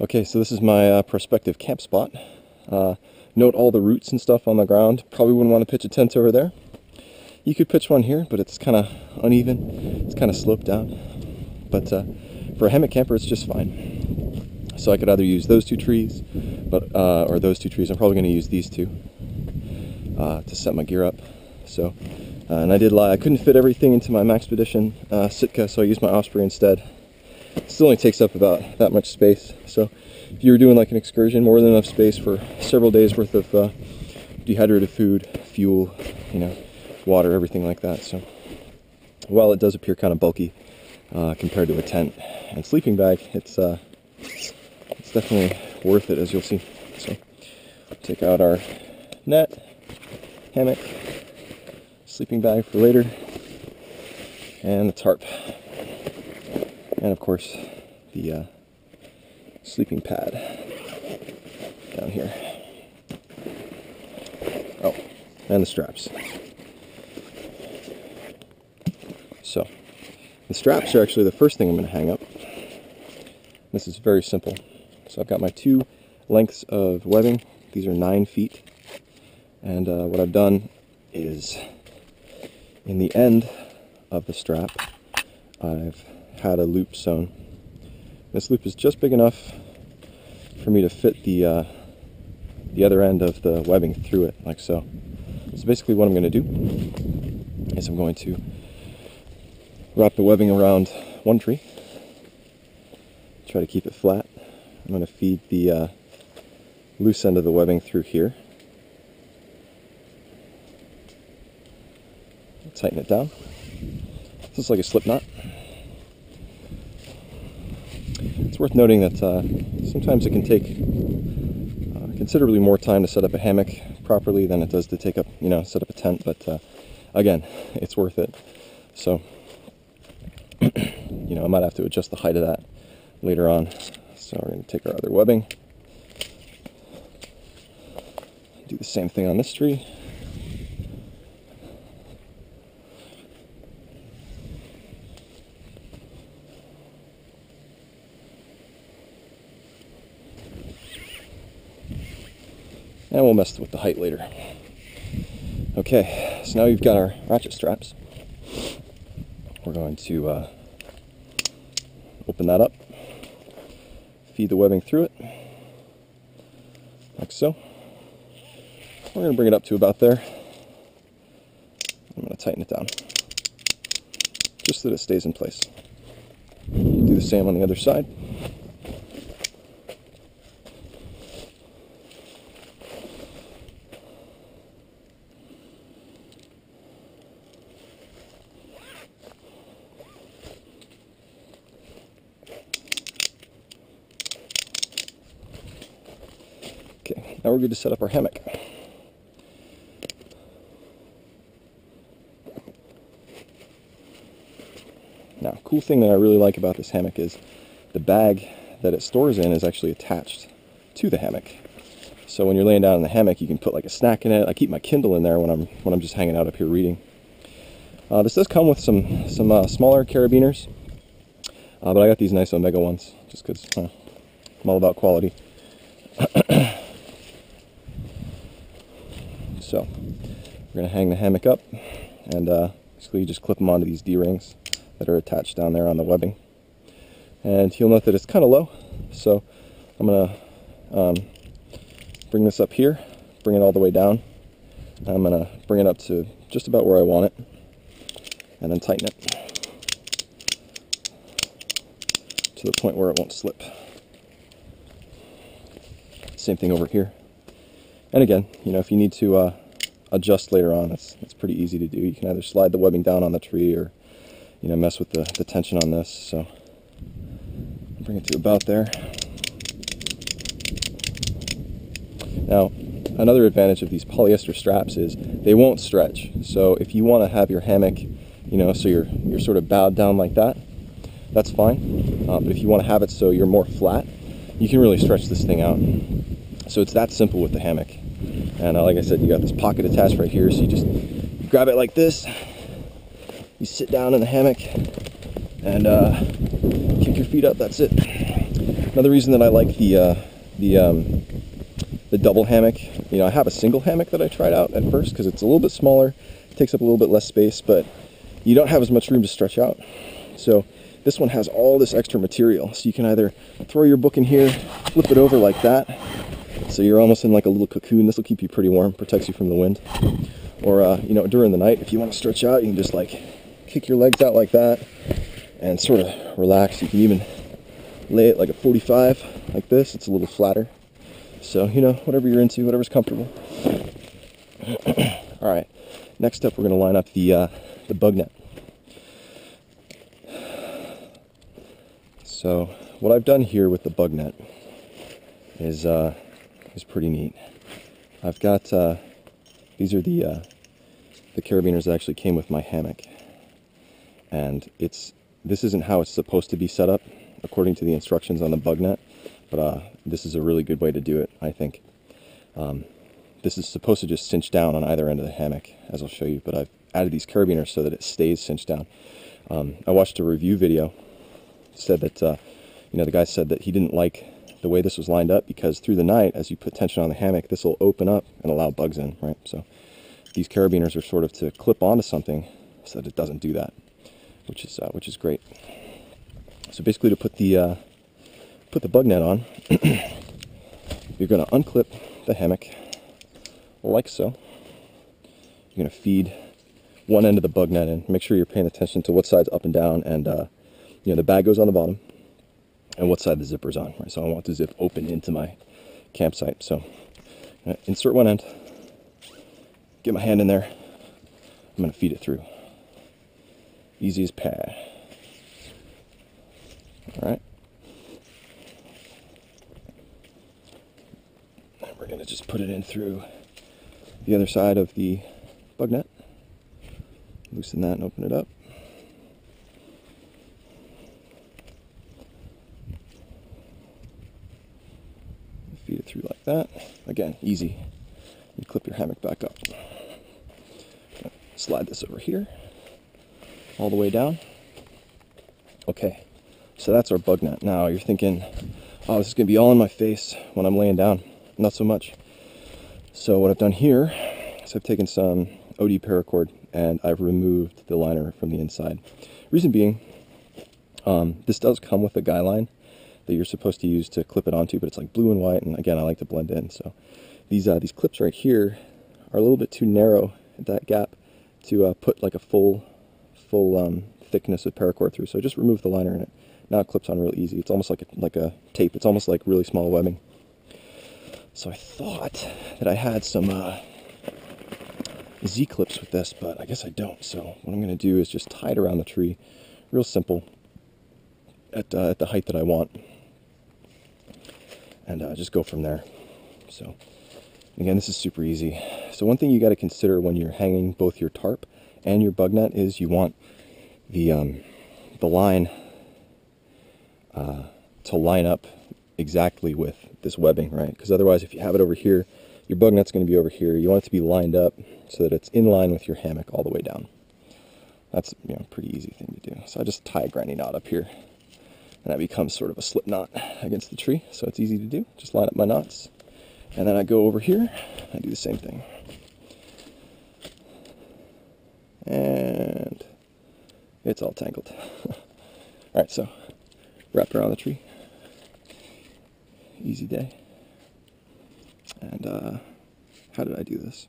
Okay, so this is my prospective camp spot. Note all the roots and stuff on the ground. Probably wouldn't want to pitch a tent over there. You could pitch one here, but it's kind of uneven. It's kind of sloped down. But for a hammock camper, it's just fine. So I could either use those two trees, or those two trees. I'm probably going to use these two to set my gear up. So, and I did lie. I couldn't fit everything into my Maxpedition Sitka, so I used my Osprey instead. It still only takes up about that much space. So if you were doing like an excursion, more than enough space for several days worth of dehydrated food, fuel, water, everything like that. So while it does appear kind of bulky compared to a tent and sleeping bag, it's definitely worth it, as you'll see. So take out our net, hammock, sleeping bag for later, and the tarp. And of course, the sleeping pad down here. Oh, and the straps. So, the straps are actually the first thing I'm going to hang up. This is very simple. So I've got my 2 lengths of webbing. These are 9 feet. And what I've done is, in the end of the strap, I've had a loop sewn. This loop is just big enough for me to fit the other end of the webbing through it, like so. So basically what I'm going to do is I'm going to wrap the webbing around one tree, try to keep it flat. I'm going to feed the loose end of the webbing through here, tighten it down. This is like a slip knot. It's worth noting that sometimes it can take considerably more time to set up a hammock properly than it does to take up, set up a tent. But again, it's worth it. So, I might have to adjust the height of that later on. So we're going to take our other webbing, do the same thing on this tree. And we'll mess with the height later. Okay, so now we've got our ratchet straps. We're going to open that up, feed the webbing through it, like so. We're going to bring it up to about there. I'm going to tighten it down, just so that it stays in place. Do the same on the other side. Okay, now we're good to set up our hammock. Now, cool thing that I really like about this hammock is the bag that it stores in is actually attached to the hammock. So when you're laying down in the hammock, you can put like a snack in it. I keep my Kindle in there when I'm just hanging out up here reading. This does come with some smaller carabiners, but I got these nice Omega ones just because I'm all about quality. So we're going to hang the hammock up, and basically you just clip them onto these D-rings that are attached down there on the webbing. And you'll note that it's kind of low, so I'm going to bring this up here, bring it all the way down. I'm going to bring it up to just about where I want it, and then tighten it to the point where it won't slip. Same thing over here. And again, if you need to adjust later on, it's pretty easy to do. You can either slide the webbing down on the tree or, mess with the tension on this. So bring it to about there. Now, another advantage of these polyester straps is they won't stretch. So if you want to have your hammock, so you're sort of bowed down like that, that's fine. But if you want to have it so you're more flat, you can really stretch this thing out. So it's that simple with the hammock. And like I said, you got this pocket attached right here, so you just grab it like this, you sit down in the hammock, and kick your feet up, that's it. Another reason that I like the double hammock, you know, I have a single hammock that I tried out at first because it's a little bit smaller, takes up a little bit less space, but you don't have as much room to stretch out. So this one has all this extra material, so you can either throw your book in here, flip it over like that, so you're almost in like a little cocoon. This will keep you pretty warm, protects you from the wind. Or, you know, during the night, if you want to stretch out, you can just like kick your legs out like that and sort of relax. You can even lay it like a 45 like this. It's a little flatter. So, you know, whatever you're into, whatever's comfortable. All right, next up, we're going to line up the bug net. So what I've done here with the bug net is pretty neat. I've got these are the carabiners that actually came with my hammock, and this isn't how it's supposed to be set up according to the instructions on the bug net, but this is a really good way to do it, I think. This is supposed to just cinch down on either end of the hammock, as I'll show you, but I've added these carabiners so that it stays cinched down. I watched a review video, said that, you know, the guy said that he didn't like the way this was lined up because through the night, as you put tension on the hammock, this will open up and allow bugs in, right? So these carabiners are sort of to clip onto something so that it doesn't do that, which is great. So basically, to put the bug net on, you're going to unclip the hammock like so. You're going to feed one end of the bug net in. Make sure you're paying attention to what side's up and down, and you know, the bag goes on the bottom, and what side the zipper's on. Right? So I want the zip open into my campsite. So insert one end, get my hand in there. I'm going to feed it through. Easy as pie. All right. And we're going to just put it in through the other side of the bug net. Loosen that and open it up. Feed it through like that. Again, easy. You clip your hammock back up. Slide this over here, all the way down. Okay, so that's our bug net. Now you're thinking, oh, this is going to be all in my face when I'm laying down. Not so much. So what I've done here is I've taken some OD paracord and I've removed the liner from the inside. Reason being, this does come with a guy line that you're supposed to use to clip it onto, but it's like blue and white, and again, I like to blend in. So these clips right here are a little bit too narrow at that gap to put like a full thickness of paracord through. So just remove the liner in it. Now it clips on real easy. It's almost like a tape. It's almost like really small webbing. So I thought that I had some Z-clips with this, but I guess I don't. So what I'm going to do is just tie it around the tree, real simple, at the height that I want, and just go from there. So again, this is super easy. So one thing you got to consider when you're hanging both your tarp and your bug net is you want the line to line up exactly with this webbing, right? Because otherwise, if you have it over here, your bug net's going to be over here. You want it to be lined up so that it's in line with your hammock all the way down. That's, you know, a pretty easy thing to do. So I just tie a granny knot up here, and that becomes sort of a slip knot against the tree. So it's easy to do. Just line up my knots, and then I go over here. I do the same thing, and it's all tangled. All right, so wrap it around the tree. Easy day. And how did I do this?